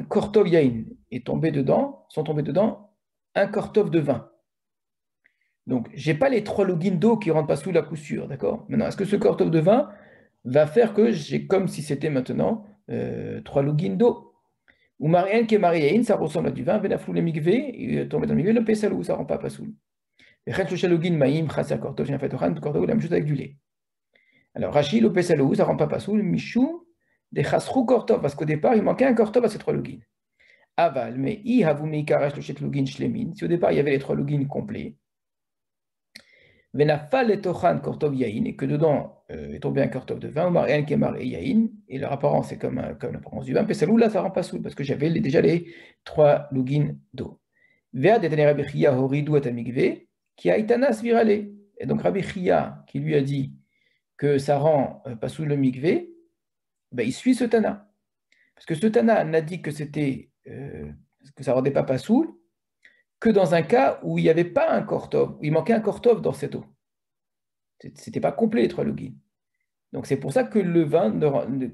Kortov Yain sont tombés dedans un Kortov de vin. Donc, je n'ai pas les 3 logins d'eau qui ne rentrent pas sous la couture, d'accord? Maintenant, est-ce que ce Kortov de vin va faire que j'ai comme si c'était maintenant 3 logins d'eau? Ou Marianne qui est mariée, ça ressemble à du vin, Venaflou le migvé, tomber dans le migvé, le pesalou, ça ne rend pas pasoul. Et Chet le chalogin maïm, chasser Kortov, j'ai fait Oran, Kortov, la même chose avec du lait. Alors, Rachid, le pesalou, ça ne rend pas pasoul, Michou, des chasrou Kortov, parce qu'au départ, il manquait un Kortov à ces 3 logins. Aval, mais i havumi karash le chet login shlemin, si au départ, il y avait les 3 logins complets, Venafal et Tochan Kortov Yain, et que dedans est tombé un Kortov de vin, ou Marianne qui est marié Yain, et leur apparence est comme l'apparence du vin, Pesalou, là, ça ne rend pas soul, parce que j'avais déjà les 3 lugins d'eau. Vead et Rabbi Chia Horidou et Amigve, qui a Itanas virale. Et donc Rabbi Chia, qui lui a dit que ça rend pas soul le migve, ben, il suit ce Tana. Parce que ce Tana n'a dit que c'était que ça ne rendait pas soul, que dans un cas où il n'y avait pas un Kortov, où il manquait un Kortov dans cette eau. C'était pas complet les 3 logins. Donc c'est pour ça que le vin,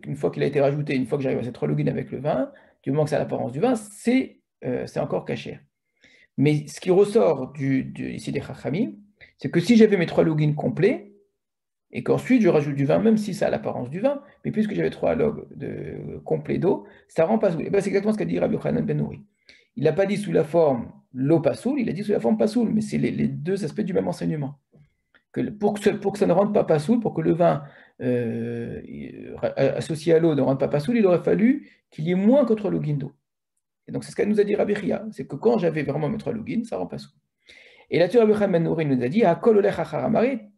une fois qu'il a été rajouté, une fois que j'arrive à ces 3 logins avec le vin, du moment que c'est à l'apparence du vin, c'est encore caché. Mais ce qui ressort ici des Chachamim, c'est que si j'avais mes 3 logins complets, et qu'ensuite je rajoute du vin, même si ça a l'apparence du vin, mais puisque j'avais 3 logs complets d'eau, ça rend pas soul. Et ben c'est exactement ce qu'a dit Rabbi Yochanan ben Nuri. Il n'a pas dit sous la forme l'eau pasoul, il a dit sous la forme pasoul, mais c'est les deux aspects du même enseignement. pour que ça ne rentre pas pasoul, pour que le vin associé à l'eau ne rentre pas pasoul, il aurait fallu qu'il y ait moins que 3 lugin d'eau. Et donc c'est ce qu'elle nous a dit Rabbi Chia, c'est que quand j'avais vraiment mes 3 lugin, ça rend pasoul. Et là-dessus, Rabbi Chaim Ben Nouri nous a dit,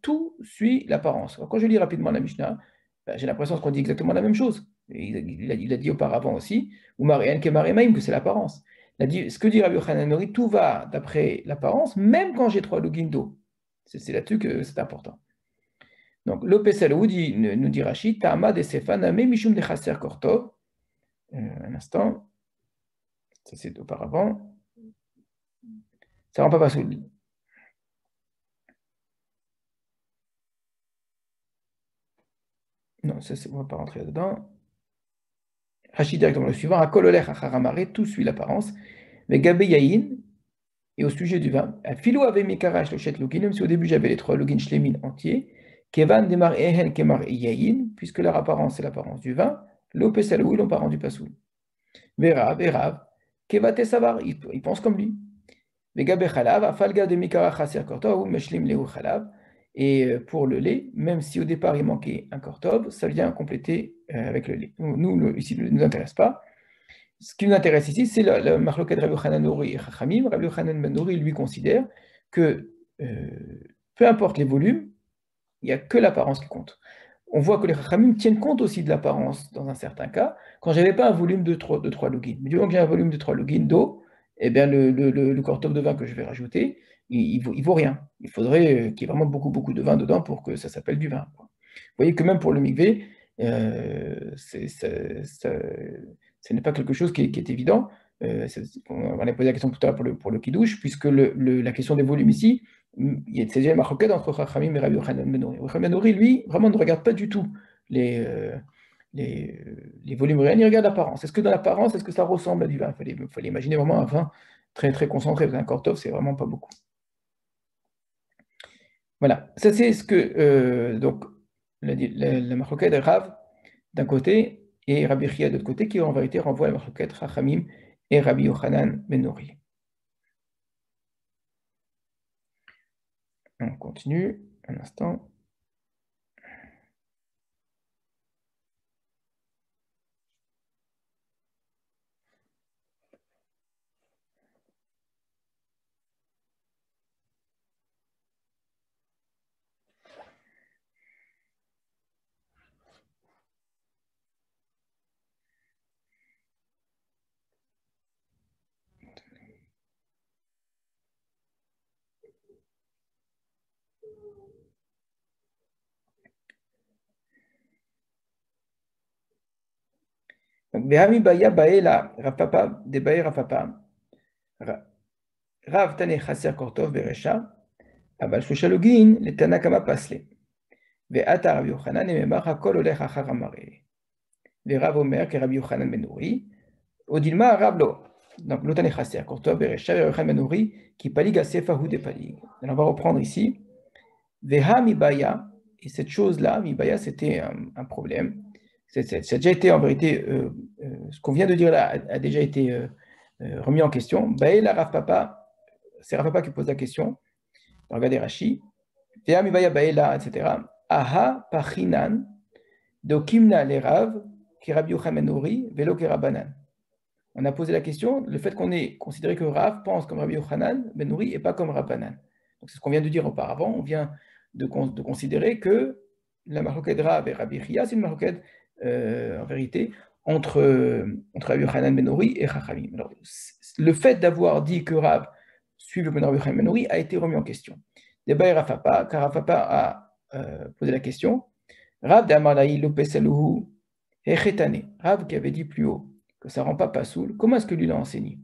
tout suit l'apparence. Alors, quand je lis rapidement la Mishnah, ben, j'ai l'impression qu'on dit exactement la même chose. Il a dit auparavant aussi, ou Marianne que Mariamaim, que c'est l'apparence. Ce que dit Rabbi Chaim Ben Nouri, tout va d'après l'apparence, même quand j'ai 3 lugin d'eau. C'est là-dessus que c'est important. Donc, l'Opesel nous dit Rachid, Ta'ama de Sefaname Mishum de Chaser Kortov. Un instant, ça c'est auparavant. Ça ne rend pas sous. Non, ça, on ne va pas rentrer là-dedans. Rachid directement le suivant, Akololech Acharamare, tout suit l'apparence. Mais Gabé Yahin, et au sujet du vin, Philo avait Mikarash le Chet Lugin, même si au début j'avais les 3 Lugin Shlemin entiers, Kevan Demar Ehen Kemar Yahin, puisque leur apparence c'est l'apparence du vin, l'Opesaloui, ils n'ont pas rendu Pasoul. Verav, Kevate Savar, il pense comme lui. Gabé Chalav, Afalga de Mikara Chaser Kortov, ou Meshlim Leu Chalav. Et pour le lait, même si au départ il manquait un kortov, ça vient compléter avec le lait. Nous, ici, ne nous intéresse pas. Ce qui nous intéresse ici, c'est le marloquet de Rabbi Yochanan Nouri et Chachamim. Rabbi Yochanan Ben Nouri, lui, considère que peu importe les volumes, il n'y a que l'apparence qui compte. On voit que les Chachamim tiennent compte aussi de l'apparence dans un certain cas, quand je n'avais pas un volume de 3 lugin. Mais du moment que j'ai un volume de 3 lugin d'eau, eh bien le kortov de vin que je vais rajouter, il vaut rien. Il faudrait qu'il y ait vraiment beaucoup, beaucoup de vin dedans pour que ça s'appelle du vin. Vous voyez que même pour le mikvé, ce n'est pas quelque chose qui est évident. On a posé la question tout à l'heure pour le kiddush, puisque la question des volumes ici, c'est déjà une marquette entre Chachamim et Rabbi Yochanan Ben Nouri. Rabbi Ben Nouri, lui, vraiment ne regarde pas du tout les volumes réels, il regarde l'apparence. Est-ce que dans l'apparence, est-ce que ça ressemble à du vin? Il fallait imaginer vraiment un vin très, très concentré, parce qu'un kortov, c'est vraiment pas beaucoup. Voilà, ça c'est ce que donc la marloquette de Rav d'un côté et Rabbi Chia de l'autre côté, qui en vérité renvoie à la marloquette Chachamim et Rabbi Yochanan Ben Nouri. On continue un instant. Behami Baya Baela Rafapa de Bae Rafapa Rav Tane Chaser Kortov Beresha Aval Shoshalogin le Tanakama Pasle Ve'ata Rabbi Yochanan et Memar Hakol Olech Achar Amare Rav Omer que Rabbi Yochanan Ben Nouri Odilma Rablo. Donc l'Otane Chaser Kortov Beresha Rabbi Yochanan Ben Nouri qui palig Sefahu de palig. On va reprendre ici Vehami Baya, et cette chose-là, Mibaya, c'était un problème. Ça a déjà été en vérité, ce qu'on vient de dire là a déjà été remis en question. Baïla Rav Papa, c'est Rav Papa qui pose la question. Regardez Rashi. Vehami Baya Baïla, etc. Aha Pachinan, do Kimna le Rav, ki Rabbi Yochanan Nouri, velo ki Rabbanan. On a posé la question, le fait qu'on ait considéré que Rav pense comme Rabbi Yochanan Ben Nouri et pas comme Rabbanan. Donc c'est ce qu'on vient de dire auparavant. On vient de considérer que la marloquette de Rav et Rabbi Chia, c'est une marloquette en vérité entre Rabbi Yochanan Ben Nouri et Chachamim. Alors, le fait d'avoir dit que Rav suit le Rabbi Yochanan Ben Nouri a été remis en question. Débat Rav Papa, car Rav Papa a posé la question. Rav de Amarlaï Lopesaluhu Echetane, Rav qui avait dit plus haut que ça ne rend pas pasoul, comment est-ce que lui l'a enseigné?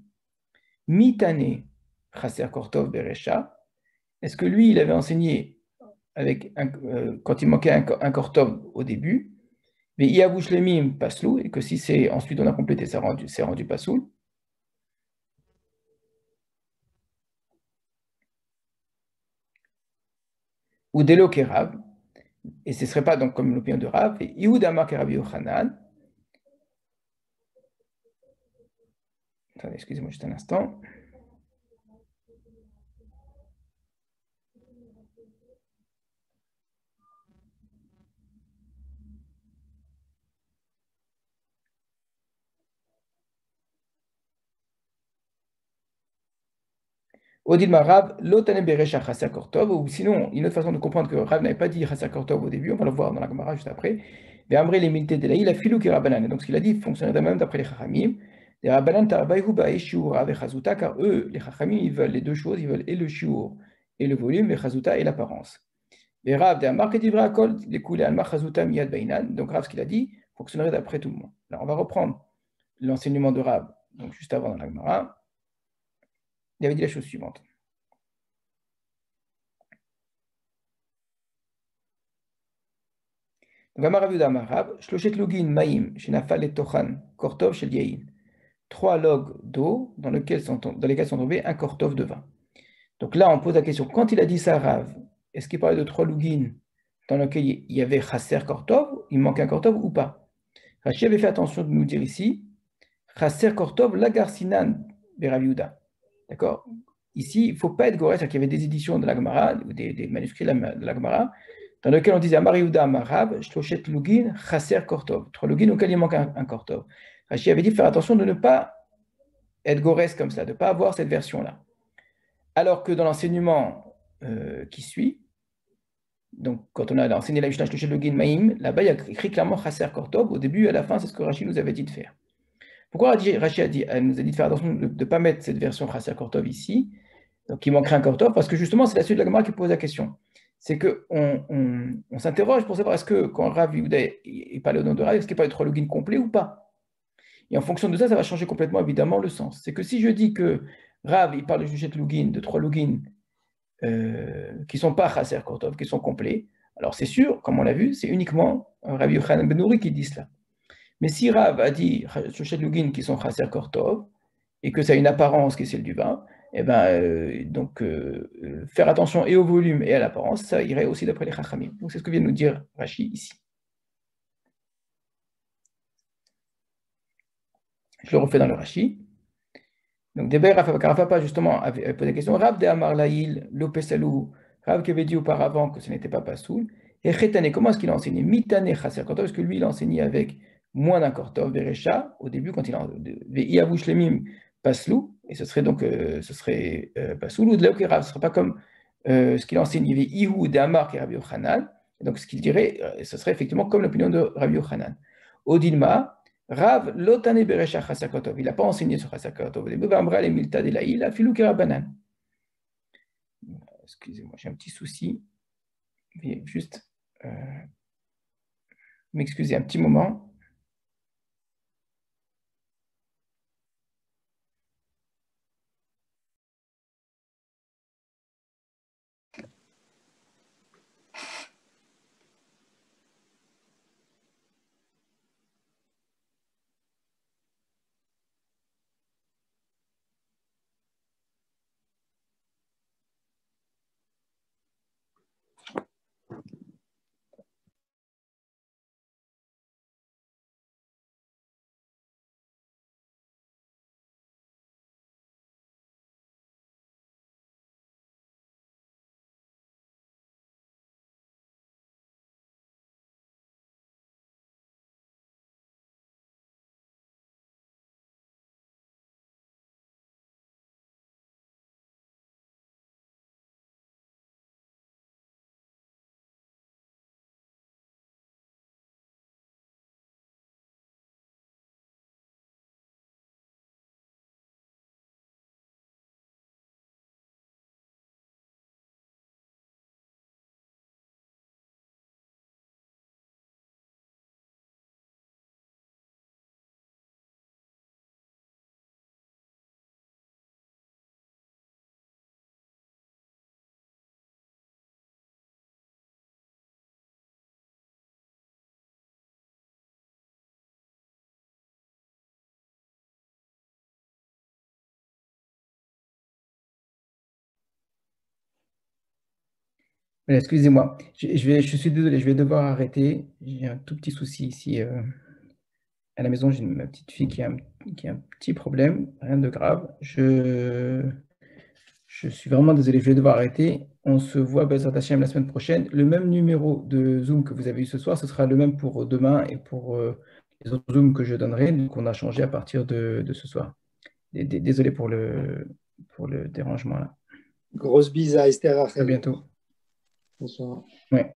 Mitane Chaser Kortov Beresha, est-ce que lui, il avait enseigné avec quand il manquait un Kortov au début, mais Iavush Lemim Paslou, et que si c'est ensuite on a complété, c'est rendu pasoul? Ou Delo Kerav, et ce ne serait pas donc comme l'opinion de Rav, et Iudama Kerabi Yochanan. Attendez, excusez-moi juste un instant. Odilma Rav, Lotane Berecha Chaser Kortov, ou sinon, une autre façon de comprendre que Rav n'avait pas dit Chaser Kortov au début, on va le voir dans la Gemara juste après. Mais Amré les milités de il a filou qui Rabbanan. Donc ce qu'il a dit fonctionnait de même d'après les Chachamim. Les Rabbanan Tarbaïhu Bae Shiur avec Chazuta, car eux, les Chachamim, ils veulent les deux choses, ils veulent et le Shiur et le volume, et Chazuta et l'apparence. Et Rav de Amar Kedivra Kol, les coulées Alma Chazuta Miyad Bainan. Donc Rav, ce qu'il a dit, fonctionnerait d'après tout le monde. Alors on va reprendre l'enseignement de Rav, donc juste avant dans la Gemara. Il avait dit la chose suivante. Donc, Amar Rav Yehuda Amar Rav, Shloshet Lugin Maïm, Shenafal et Tochan, Kortov Shel Yain. 3 logs d'eau dans lesquels sont tombés un kortov de vin. Donc là, on pose la question, quand il a dit ça, Rav, est-ce qu'il parlait de 3 lugin dans lesquels il y avait chaser kortov, il manquait un kortov ou pas? Rashi avait fait attention de nous dire ici, chaser kortov lagar sinan be Rav Yehuda. D'accord? Ici, il ne faut pas être goré, c'est-à-dire qu'il y avait des éditions de la Gemara, des manuscrits de la Gemara, dans lesquels on disait Amar Yehuda Amar Rav, Shloshet lugin chaser kortov. 3 lugin auxquels il manque un kortov. Rashi avait dit de faire attention de ne pas être gorès comme ça, de ne pas avoir cette version-là. Alors que dans l'enseignement qui suit, donc quand on a enseigné la Mishnah Shloshel Lugin Maïm, là-bas il y a écrit clairement Chaser Kortov, au début et à la fin, c'est ce que Rashi nous avait dit de faire. Pourquoi Rashi nous a dit de faire attention de ne pas mettre cette version Chaser Kortov ici, donc il manquerait un Kortov, parce que justement c'est la suite de la Gemara qui pose la question. C'est qu'on s'interroge pour savoir est-ce que quand Rav Yehuda parlait au nom de Rav, est-ce qu'il parlait de 3 logins complets ou pas? Et en fonction de ça, ça va changer complètement évidemment le sens. C'est que si je dis que Rav, il parle de Jushet Lugin, de 3 lugin qui ne sont pas Chaser Kortov, qui sont complets, alors c'est sûr, comme on l'a vu, c'est uniquement Rav Yochanan ben Nouri qui dit cela. Mais si Rav a dit Jushet Lugin qui sont Chaser Kortov, et que ça a une apparence qui est celle du vin, eh ben, faire attention et au volume et à l'apparence, ça irait aussi d'après les Chachamim. Donc c'est ce que vient de nous dire Rashi ici. Je le refais dans le Rashi. Donc, Deber Rafapa, justement, avait posé la question. Rav de Amar Laïl, Lopesalou, Rav qui avait dit auparavant que ce n'était pas Pasoul. Et Chetane, comment est-ce qu'il a enseigné Mitane Chaser Kortov, parce que lui, il a enseigné avec moins d'un Kortov, Berecha, au début, quand il a Iavu Shlemim Paslou, et ce serait donc Pasoul, ou de là, ce ne serait pas comme ce qu'il a enseigné, il y avait Ihu de Amar qui est Rabbi Yochanan, donc ce qu'il dirait, ce serait effectivement comme l'opinion de Rabbi Yochanan. Odilma, Rav Lotane Berecha Chaser Kortov. Il n'a pas enseigné sur Chaser Kortov. Excusez-moi, j'ai un petit souci. Juste m'excuser un petit moment. Excusez-moi, je suis désolé, je vais devoir arrêter. J'ai un tout petit souci ici à la maison. J'ai ma petite fille qui a un petit problème, rien de grave. Je suis vraiment désolé, je vais devoir arrêter. On se voit Bezrat Hashem la semaine prochaine. Le même numéro de Zoom que vous avez eu ce soir, ce sera le même pour demain et pour les autres Zooms que je donnerai. Donc on a changé à partir de ce soir. Désolé pour le dérangement là. Grosse bise à Esther À Rachel. bientôt. Bonsoir. Ouais.